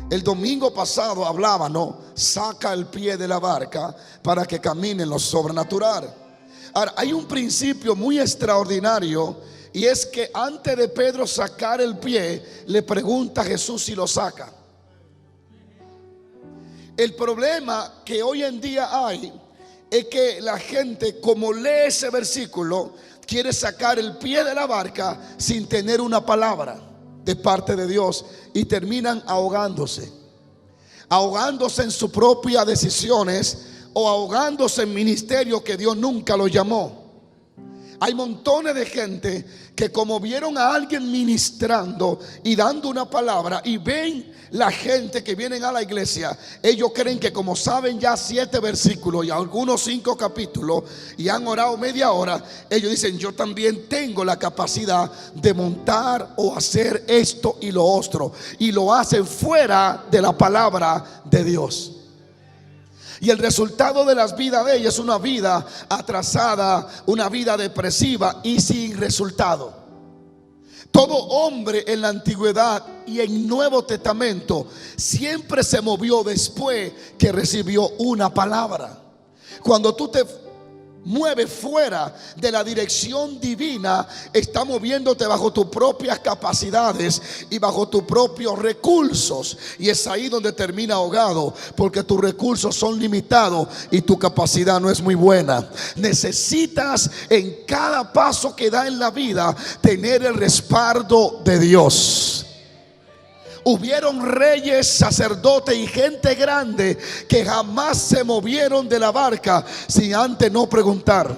El domingo pasado hablaba, ¿no? Saca el pie de la barca para que camine en lo sobrenatural. Ahora, hay un principio muy extraordinario, y es que antes de Pedro sacar el pie, le pregunta a Jesús si lo saca. El problema que hoy en día hay es que la gente, como lee ese versículo, quiere sacar el pie de la barca sin tener una palabra de parte de Dios, y terminan ahogándose en sus propias decisiones, o ahogándose en ministerio que Dios nunca lo llamó. Hay montones de gente que, como vieron a alguien ministrando y dando una palabra, y ven la gente que vienen a la iglesia, ellos creen que como saben ya 7 versículos y algunos 5 capítulos y han orado media hora, ellos dicen: yo también tengo la capacidad de montar o hacer esto y lo otro, y lo hacen fuera de la palabra de Dios. Y el resultado de las vidas de ellos es una vida atrasada, una vida depresiva y sin resultado. Todo hombre en la antigüedad y en Nuevo Testamento siempre se movió después que recibió una palabra. Cuando tú te mueves fuera de la dirección divina, estás moviéndote bajo tus propias capacidades y bajo tus propios recursos, y es ahí donde termina ahogado, porque tus recursos son limitados y tu capacidad no es muy buena. Necesitas en cada paso que da en la vida tener el respaldo de Dios. Hubieron reyes, sacerdotes y gente grande que jamás se movieron de la barca sin antes no preguntar.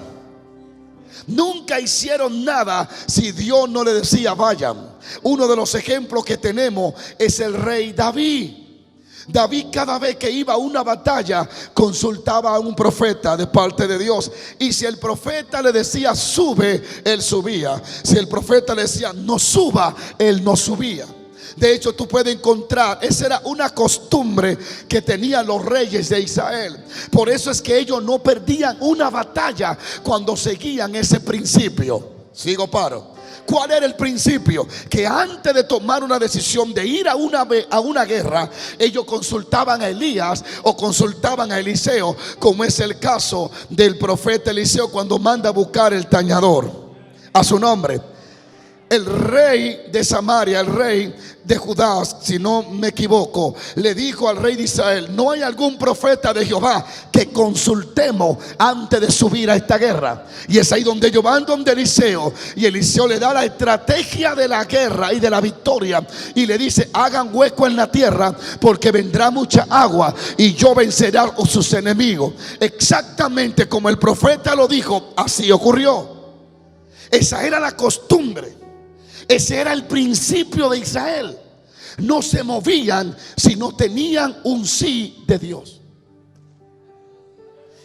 Nunca hicieron nada si Dios no le decía vayan. Uno de los ejemplos que tenemos es el rey David. David, cada vez que iba a una batalla, consultaba a un profeta de parte de Dios, y si el profeta le decía sube, él subía. Si el profeta le decía no suba, él no subía. De hecho, tú puedes encontrar, esa era una costumbre que tenían los reyes de Israel. Por eso es que ellos no perdían una batalla cuando seguían ese principio. Sigo, paro. ¿Cuál era el principio? Que antes de tomar una decisión de ir a una guerra, ellos consultaban a Elías o consultaban a Eliseo, como es el caso del profeta Eliseo cuando manda a buscar el tañador. A su nombre. El rey de Samaria, el rey de Judá, si no me equivoco, le dijo al rey de Israel: no hay algún profeta de Jehová que consultemos antes de subir a esta guerra. Y es ahí donde ellos van donde Eliseo, y Eliseo le da la estrategia de la guerra y de la victoria, y le dice: hagan hueco en la tierra porque vendrá mucha agua y yo venceré a sus enemigos. Exactamente como el profeta lo dijo, así ocurrió. Esa era la costumbre. Ese era el principio de Israel. No se movían si no tenían un sí de Dios.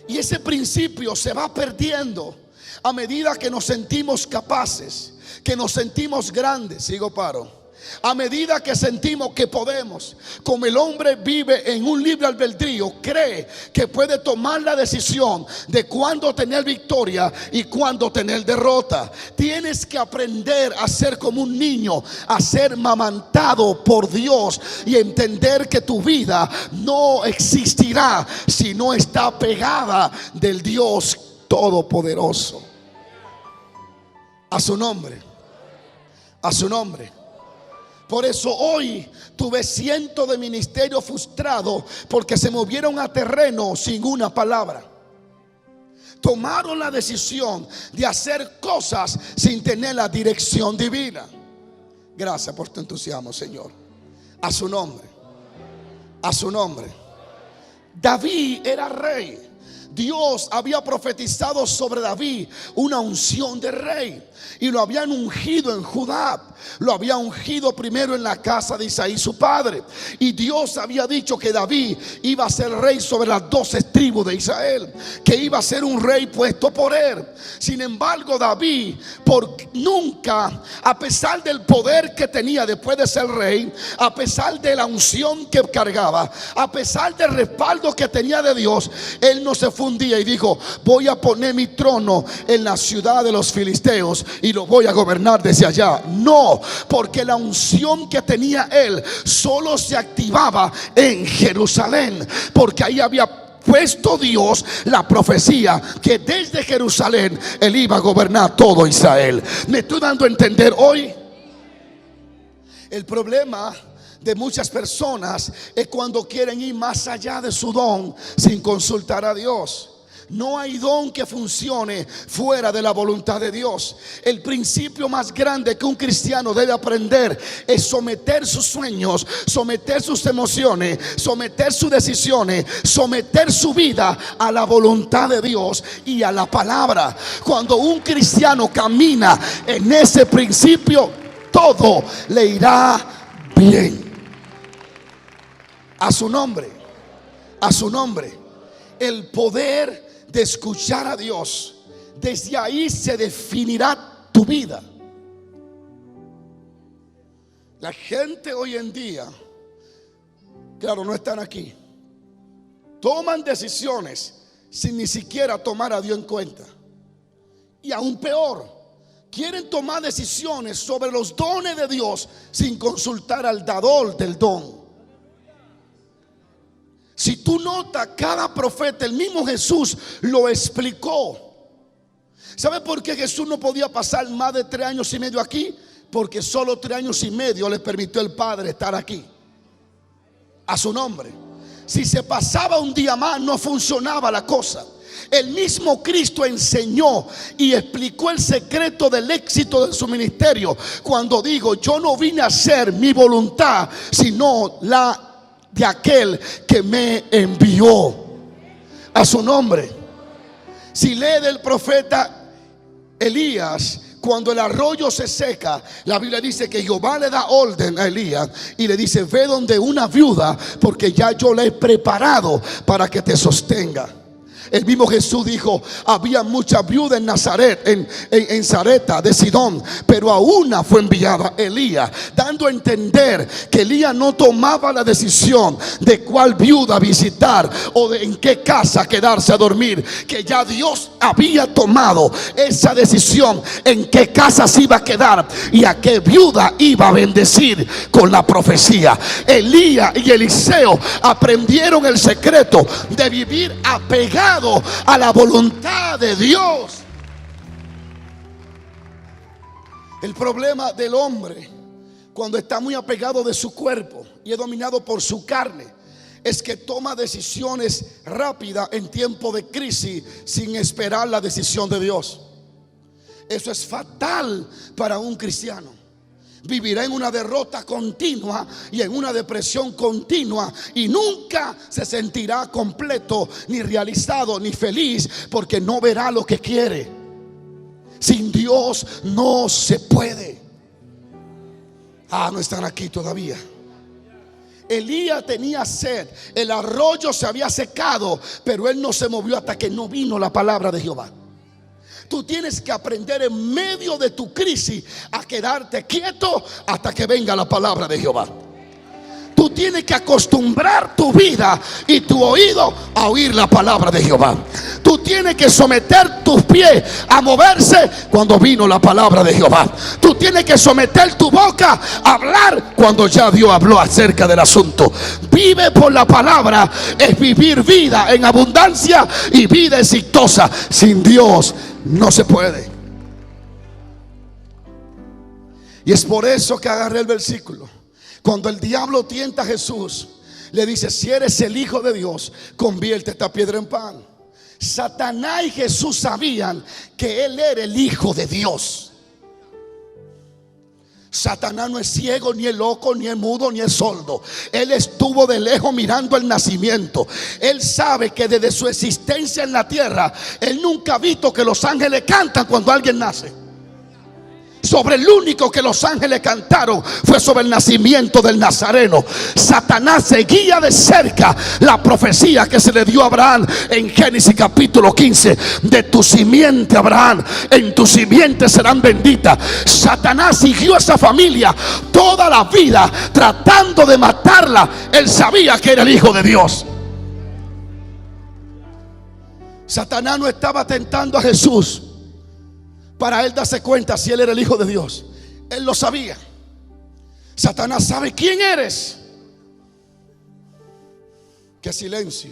Y ese principio se va perdiendo a medida que nos sentimos capaces, que nos sentimos grandes. Sigo, paro. A medida que sentimos que podemos, como el hombre vive en un libre albedrío, cree que puede tomar la decisión de cuándo tener victoria y cuándo tener derrota. Tienes que aprender a ser como un niño, a ser mamantado por Dios y entender que tu vida no existirá si no está pegada del Dios Todopoderoso. A su nombre, a su nombre. Por eso hoy tuve cientos de ministerios frustrados porque se movieron a terreno sin una palabra. Tomaron la decisión de hacer cosas sin tener la dirección divina. Gracias por tu entusiasmo, Señor. A su nombre. A su nombre. David era rey. Dios había profetizado sobre David una unción de rey, y lo habían ungido en Judá. Lo había ungido primero en la casa de Isaí su padre, y Dios había dicho que David iba a ser rey sobre las 12 tribu de Israel, que iba a ser un rey puesto por él. Sin embargo, David nunca, a pesar del poder que tenía después de ser rey, a pesar de la unción que cargaba, a pesar del respaldo que tenía de Dios, él no se fundía y dijo: voy a poner mi trono en la ciudad de los filisteos y lo voy a gobernar desde allá. No, porque la unción que tenía él solo se activaba en Jerusalén, porque ahí había puesto Dios la profecía que desde Jerusalén él iba a gobernar todo Israel. ¿Me estoy dando a entender hoy? El problema de muchas personas es cuando quieren ir más allá de su don sin consultar a Dios. No hay don que funcione fuera de la voluntad de Dios. El principio más grande que un cristiano debe aprender es someter sus sueños, someter sus emociones, someter sus decisiones, someter su vida a la voluntad de Dios y a la palabra. Cuando un cristiano camina en ese principio, todo le irá bien. A su nombre, a su nombre. El poder de escuchar a Dios, desde ahí se definirá tu vida. La gente hoy en día, claro, no están aquí, toman decisiones sin ni siquiera tomar a Dios en cuenta. Y aún peor, quieren tomar decisiones sobre los dones de Dios sin consultar al dador del don. Si tú notas, cada profeta, el mismo Jesús lo explicó. ¿Sabe por qué Jesús no podía pasar más de 3 años y medio aquí? Porque solo 3 años y medio le permitió el Padre estar aquí. A su nombre. Si se pasaba un día más, no funcionaba la cosa. El mismo Cristo enseñó y explicó el secreto del éxito de su ministerio cuando dijo: yo no vine a hacer mi voluntad, sino la de aquel que me envió. A su nombre. Si lee del profeta Elías, cuando el arroyo se seca, la Biblia dice que Jehová le da orden a Elías y le dice: ve donde una viuda, porque ya yo la he preparado para que te sostenga. El mismo Jesús dijo: había muchas viudas en Nazaret, en Sarepta de Sidón, pero a una fue enviada Elías, dando a entender que Elías no tomaba la decisión de cuál viuda visitar o de en qué casa quedarse a dormir, que ya Dios había tomado esa decisión en qué casa se iba a quedar y a qué viuda iba a bendecir con la profecía. Elías y Eliseo aprendieron el secreto de vivir apegado a la voluntad de Dios. El problema del hombre cuando está muy apegado de su cuerpo y es dominado por su carne es que toma decisiones rápidas en tiempo de crisis sin esperar la decisión de Dios. Eso es fatal para un cristiano. Vivirá en una derrota continua y en una depresión continua y nunca se sentirá completo, ni realizado, ni feliz, porque no verá lo que quiere. Sin Dios no se puede. No están aquí todavía. Elías tenía sed, el arroyo se había secado, pero él no se movió hasta que no vino la palabra de Jehová. Tú tienes que aprender en medio de tu crisis a quedarte quieto hasta que venga la palabra de Jehová. Tú tienes que acostumbrar tu vida y tu oído a oír la palabra de Jehová. Tú tienes que someter tus pies a moverse cuando vino la palabra de Jehová. Tú tienes que someter tu boca a hablar cuando ya Dios habló acerca del asunto. Vive por la palabra es vivir vida en abundancia y vida exitosa. Sin Dios no se puede. Y es por eso que agarré el versículo. Cuando el diablo tienta a Jesús, le dice: si eres el Hijo de Dios, convierte esta piedra en pan. Satanás y Jesús sabían que él era el Hijo de Dios. Satanás no es ciego, ni es loco, ni es mudo, ni es sordo. Él estuvo de lejos mirando el nacimiento. Él sabe que desde su existencia en la tierra, él nunca ha visto que los ángeles cantan cuando alguien nace. sobre el único que los ángeles cantaron fue sobre el nacimiento del Nazareno. Satanás seguía de cerca la profecía que se le dio a Abraham en Génesis capítulo 15: de tu simiente, Abraham, en tu simiente serán benditas. Satanás siguió a esa familia toda la vida tratando de matarla. Él sabía que era el Hijo de Dios. Satanás no estaba tentando a Jesús para él darse cuenta si él era el Hijo de Dios. Él lo sabía. Satanás sabe quién eres. Qué silencio.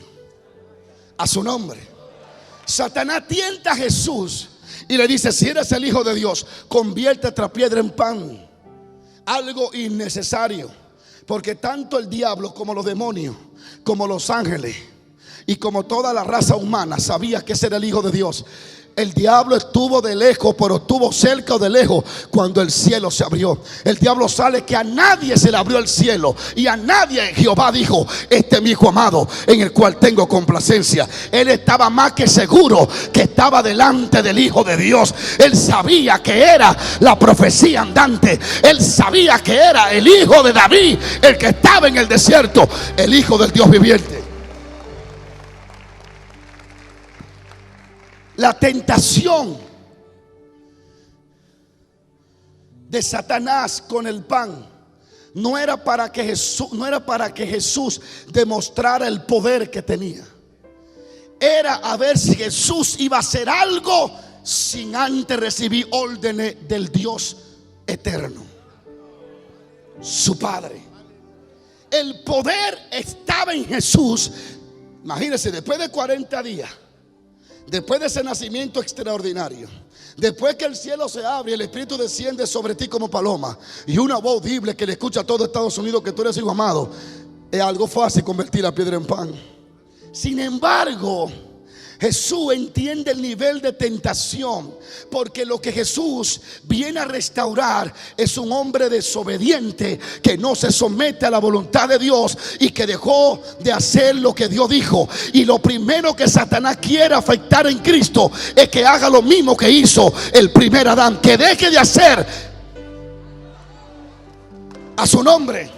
A su nombre. Satanás tienta a Jesús y le dice: si eres el Hijo de Dios, convierte esta piedra en pan. Algo innecesario, porque tanto el diablo como los demonios, como los ángeles y como toda la raza humana sabía que ese era el Hijo de Dios. El diablo estuvo de lejos, pero estuvo cerca o de lejos cuando el cielo se abrió. El diablo sabe que a nadie se le abrió el cielo, y a nadie Jehová dijo: este es mi Hijo amado, en el cual tengo complacencia. Él estaba más que seguro que estaba delante del Hijo de Dios. Él sabía que era la profecía andante. Él sabía que era el Hijo de David, el que estaba en el desierto, el Hijo del Dios viviente. La tentación de Satanás con el pan no era para que Jesús demostrara el poder que tenía. Era a ver si Jesús iba a hacer algo sin antes recibir órdenes del Dios eterno, su Padre. El poder estaba en Jesús. Imagínense, después de 40 días, después de ese nacimiento extraordinario, después que el cielo se abre y el Espíritu desciende sobre ti como paloma, y una voz audible que le escucha a todo Estados Unidos que tú eres Hijo amado, es algo fácil convertir la piedra en pan. Sin embargo, Jesús entiende el nivel de tentación, porque lo que Jesús viene a restaurar es un hombre desobediente que no se somete a la voluntad de Dios y que dejó de hacer lo que Dios dijo. Y lo primero que Satanás quiere afectar en Cristo es que haga lo mismo que hizo el primer Adán, que deje de hacer. A su nombre.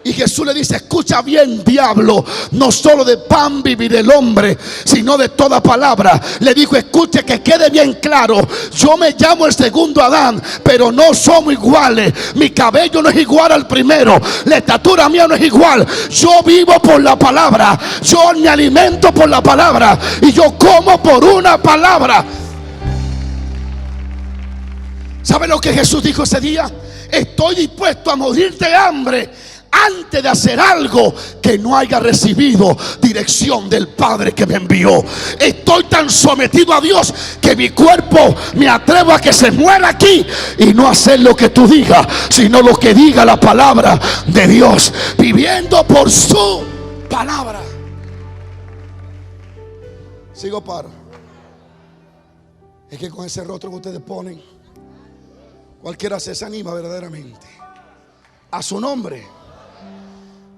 Y Jesús le dice: escucha bien, diablo, no solo de pan vivirá el hombre, sino de toda palabra. Le dijo: escuche, que quede bien claro, yo me llamo el segundo Adán, pero no somos iguales. Mi cabello no es igual al primero, la estatura mía no es igual. Yo vivo por la palabra, yo me alimento por la palabra, y yo como por una palabra. ¿Sabe lo que Jesús dijo ese día? Estoy dispuesto a morir de hambre antes de hacer algo que no haya recibido dirección del Padre que me envió. Estoy tan sometido a Dios que mi cuerpo me atrevo a que se muera aquí y no hacer lo que tú digas, sino lo que diga la palabra de Dios, viviendo por su palabra. Sigo paro. Es que con ese rostro que ustedes ponen, cualquiera se desanima verdaderamente. A su nombre.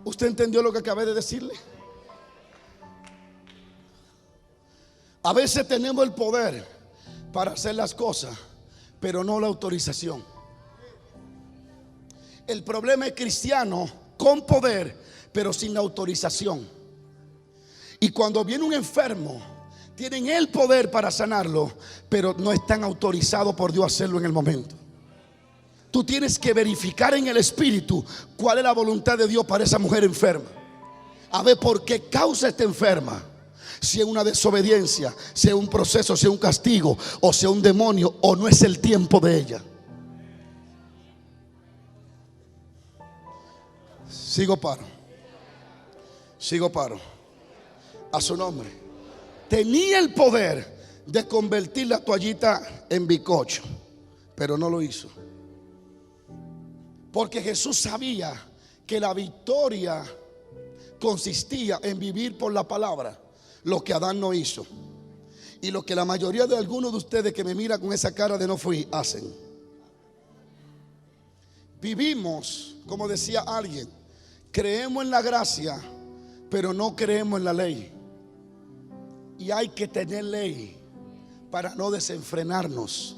¿Usted entendió lo que acabé de decirle? A veces tenemos el poder para hacer las cosas, pero no la autorización. El problema es cristiano con poder, pero sin la autorización. Y cuando viene un enfermo, tienen el poder para sanarlo, pero no están autorizados por Dios a hacerlo en el momento. Tú tienes que verificar en el espíritu cuál es la voluntad de Dios para esa mujer enferma. A ver por qué causa está enferma. Si es una desobediencia, si es un proceso, si es un castigo, o si es un demonio, o no es el tiempo de ella. Sigo paro. Sigo paro. A su nombre. Tenía el poder de convertir la toallita en bizcocho, pero no lo hizo. Porque Jesús sabía que la victoria consistía en vivir por la palabra, lo que Adán no hizo, y lo que la mayoría de algunos de ustedes que me miran con esa cara de no fui hacen. Vivimos, como decía alguien, creemos en la gracia, pero no creemos en la ley. Y hay que tener ley para no desenfrenarnos.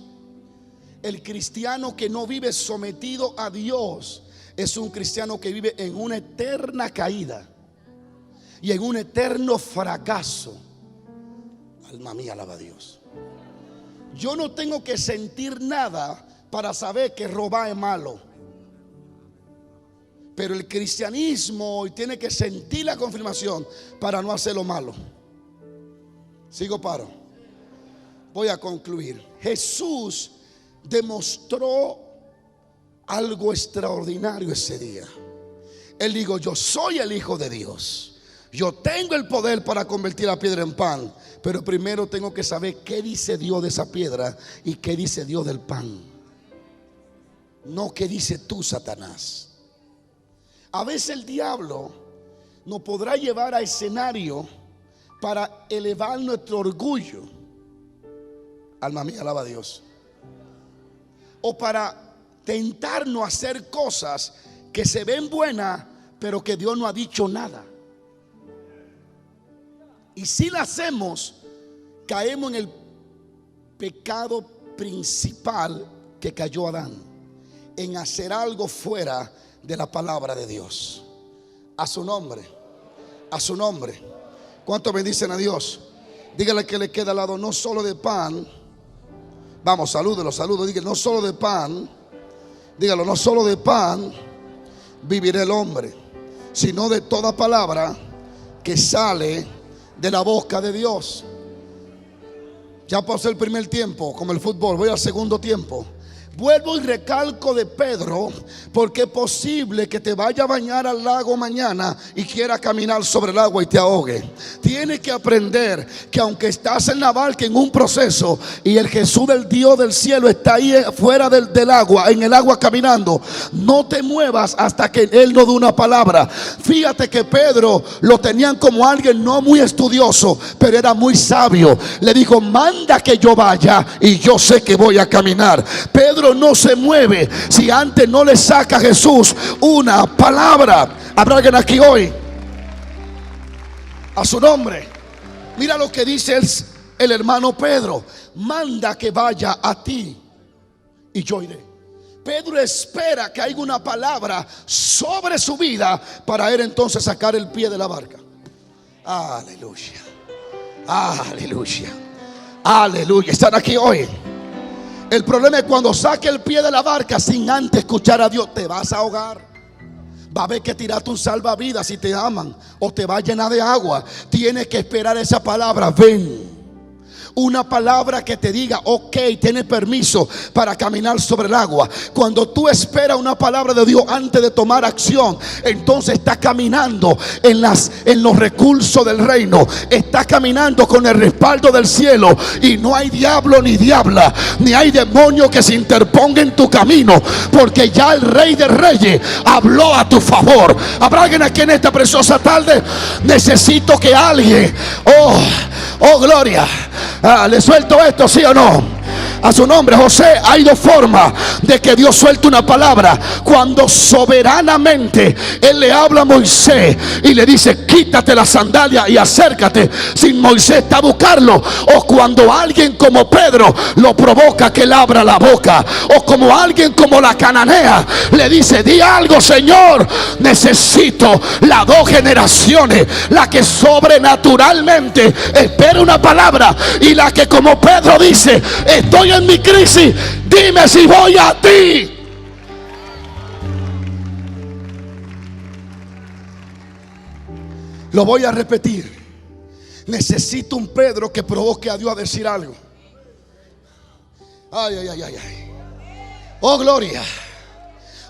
El cristiano que no vive sometido a Dios es un cristiano que vive en una eterna caída y en un eterno fracaso. Alma mía, alaba a Dios. Yo no tengo que sentir nada para saber que robar es malo, pero el cristianismo hoy tiene que sentir la confirmación para no hacer lo malo. Sigo, paro. Voy a concluir. Jesús demostró algo extraordinario ese día. Él dijo: yo soy el Hijo de Dios. Yo tengo el poder para convertir la piedra en pan, pero primero tengo que saber qué dice Dios de esa piedra y qué dice Dios del pan. No qué dice tú, Satanás. A veces el diablo nos podrá llevar a escenario para elevar nuestro orgullo. Alma mía, alaba a Dios. O para tentarnos a hacer cosas que se ven buenas, pero que Dios no ha dicho nada. Y si la hacemos, caemos en el pecado principal que cayó Adán, en hacer algo fuera de la palabra de Dios. A su nombre, a su nombre. ¿Cuántos bendicen a Dios? Dígale que le queda al lado: no solo de pan. Vamos, salúdelo, dígale: no solo de pan. Dígalo: no solo de pan vivirá el hombre, sino de toda palabra que sale de la boca de Dios. Ya pasó el primer tiempo, como el fútbol. Voy al segundo tiempo. Vuelvo y recalco de Pedro, porque es posible que te vaya a bañar al lago mañana y quiera caminar sobre el agua y te ahogue. Tienes que aprender que aunque estás en la barca en un proceso y el Jesús del Dios del cielo está ahí fuera del agua, en el agua caminando, no te muevas hasta que Él no dé una palabra. Fíjate que Pedro lo tenían como alguien no muy estudioso, pero era muy sabio. Le dijo: manda que yo vaya y yo sé que voy a caminar. Pedro no se mueve si antes no le saca a Jesús una palabra. ¿Habrá alguien aquí hoy? A su nombre. Mira lo que dice el hermano Pedro: manda que vaya a ti y yo iré. Pedro espera que haya una palabra sobre su vida para él entonces sacar el pie de la barca. Aleluya, aleluya, aleluya. ¿Están aquí hoy? El problema es cuando saque el pie de la barca sin antes escuchar a Dios. Te vas a ahogar. Va a haber que tirarte un salvavidas si te aman, o te va a llenar de agua. Tienes que esperar esa palabra: ven. Una palabra que te diga: ok, tienes permiso para caminar sobre el agua. Cuando tú esperas una palabra de Dios antes de tomar acción, entonces estás caminando en los recursos del reino. Estás caminando con el respaldo del cielo. Y no hay diablo ni diabla, ni hay demonio que se interponga en tu camino, porque ya el Rey de Reyes habló a tu favor. ¿Habrá alguien aquí en esta preciosa tarde? Necesito que alguien, oh gloria, ¿le suelto esto, sí o no? A su nombre. José, hay dos formas de que Dios suelte una palabra: cuando soberanamente Él le habla a Moisés y le dice: quítate la sandalia y acércate, sin Moisés está a buscarlo. O cuando alguien como Pedro lo provoca que Él abra la boca. O como alguien como la cananea le dice: di algo, Señor. Necesito las dos generaciones: la que sobrenaturalmente espera una palabra, y la que como Pedro dice: estoy en mi crisis, dime si voy a ti. Lo voy a repetir. Necesito un Pedro que provoque a Dios a decir algo. Ay, ay, ay, ay, ay. Oh, gloria.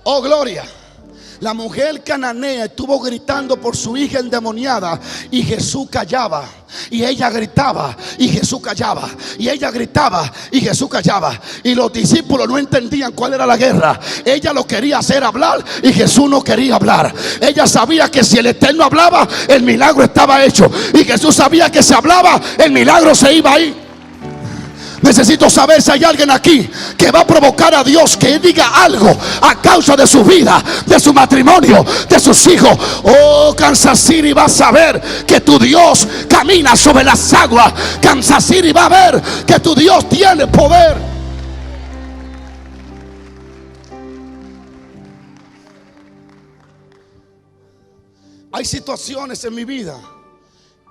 Oh, gloria. La mujer cananea estuvo gritando por su hija endemoniada, y Jesús callaba. Y ella gritaba y Jesús callaba. Y ella gritaba y Jesús callaba. Y los discípulos no entendían cuál era la guerra. Ella lo quería hacer hablar y Jesús no quería hablar. Ella sabía que si el Eterno hablaba, el milagro estaba hecho. Y Jesús sabía que si hablaba, el milagro se iba a ir. Necesito saber si hay alguien aquí que va a provocar a Dios que diga algo a causa de su vida, de su matrimonio, de sus hijos. Oh, Kansas City va a saber que tu Dios camina sobre las aguas. Kansas City va a ver que tu Dios tiene poder. Hay situaciones en mi vida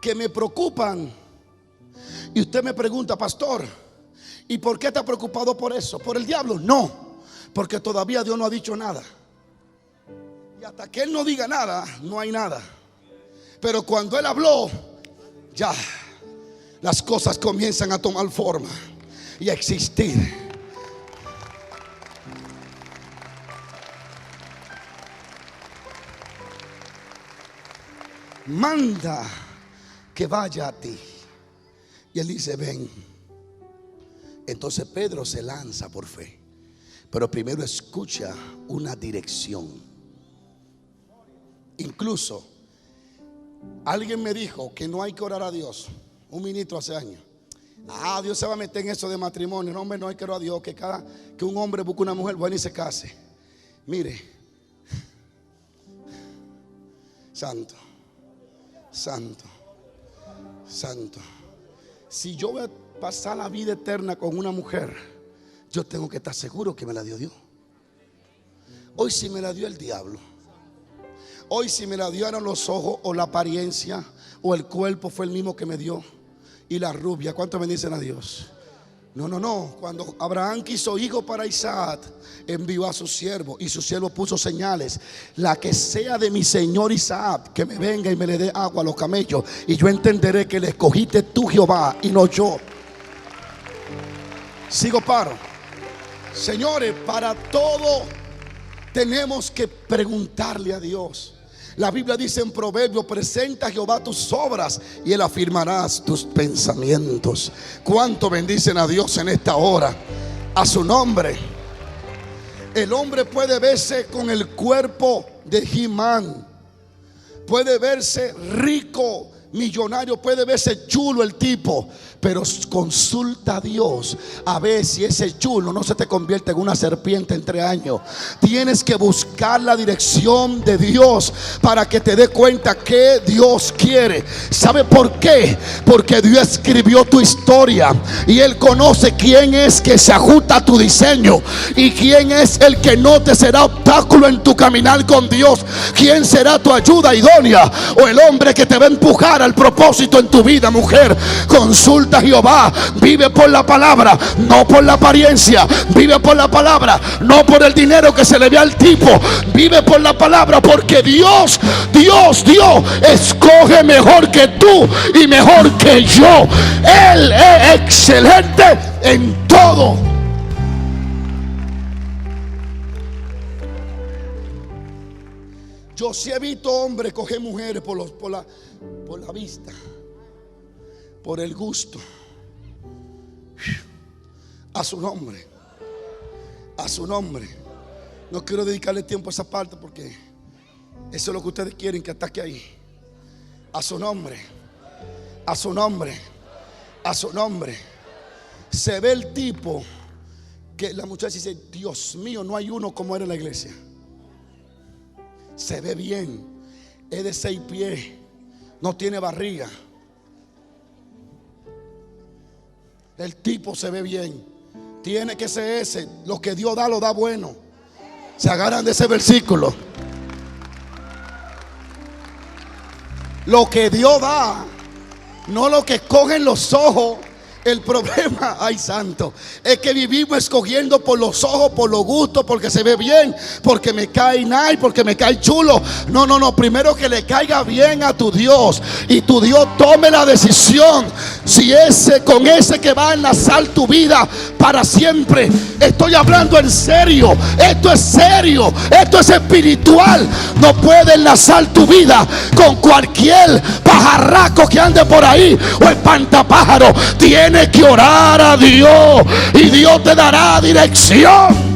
que me preocupan. Y usted me pregunta, pastor, ¿y por qué está preocupado por eso? ¿Por el diablo? No, porque todavía Dios no ha dicho nada. Y hasta que Él no diga nada, no hay nada. Pero cuando Él habló, ya las cosas comienzan a tomar forma y a existir. Manda que vaya a ti. Y Él dice, ven. Entonces Pedro se lanza por fe, pero primero escucha una dirección. Incluso alguien me dijo que no hay que orar a Dios. Un ministro hace años. Dios se va a meter en eso de matrimonio. No, hombre, no hay que orar a Dios que un hombre busque una mujer buena y se case. Mire, santo, santo, santo. Si yo voy a pasar la vida eterna con una mujer, yo tengo que estar seguro que me la dio Dios. Hoy si me la dio el diablo, hoy si me la dieron los ojos o la apariencia o el cuerpo fue el mismo que me dio, y la rubia, ¿cuánto bendicen a Dios? No. Cuando Abraham quiso hijo para Isaac, envió a su siervo, y su siervo puso señales. La que sea de mi señor Isaac, que me venga y me le dé agua a los camellos, y yo entenderé que le escogiste tú, Jehová, y no yo. Sigo paro. Señores, para todo tenemos que preguntarle a Dios. La Biblia dice en Proverbios, presenta a Jehová tus obras y Él afirmará tus pensamientos. ¿Cuánto bendicen a Dios en esta hora? A su nombre. El hombre puede verse con el cuerpo de He-Man, puede verse rico, millonario, puede verse chulo el tipo, pero consulta a Dios a ver si ese chulo no se te convierte en una serpiente entre años. Tienes que buscar la dirección de Dios para que te dé cuenta que Dios quiere. ¿Sabe por qué? Porque Dios escribió tu historia y Él conoce quién es que se ajusta a tu diseño y quién es el que no te será obstáculo en tu caminar con Dios. ¿Quién será tu ayuda idónea o el hombre que te va a empujar al propósito en tu vida, mujer? Consulta a Jehová, vive por la palabra, no por la apariencia. Vive por la palabra, no por el dinero que se le ve al tipo. Vive por la palabra, porque Dios escoge mejor que tú y mejor que yo. Él es excelente en todo. Yo sí he visto hombres coger mujeres por la vista, por el gusto. A su nombre, a su nombre. No quiero dedicarle tiempo a esa parte porque eso es lo que ustedes quieren que ataque ahí. A su nombre, a su nombre, a su nombre. Se ve el tipo que la muchacha dice, Dios mío, no hay uno como era en la iglesia. Se ve bien, es de 6 pies, no tiene barriga. El tipo se ve bien. Tiene que ser ese. Lo que Dios da, lo da bueno. Se agarran de ese versículo. Lo que Dios da, no lo que cogen los ojos. El problema, ay santo, es que vivimos escogiendo por los ojos, por los gustos, porque se ve bien, porque me cae nice, porque me cae chulo. No, primero que le caiga bien a tu Dios y tu Dios tome la decisión. Si con ese que va a enlazar tu vida para siempre. Estoy hablando en serio. Esto es serio, esto es espiritual. No puede enlazar tu vida con cualquier pajarraco que ande por ahí o espantapájaro. Tienes que orar a Dios y Dios te dará dirección.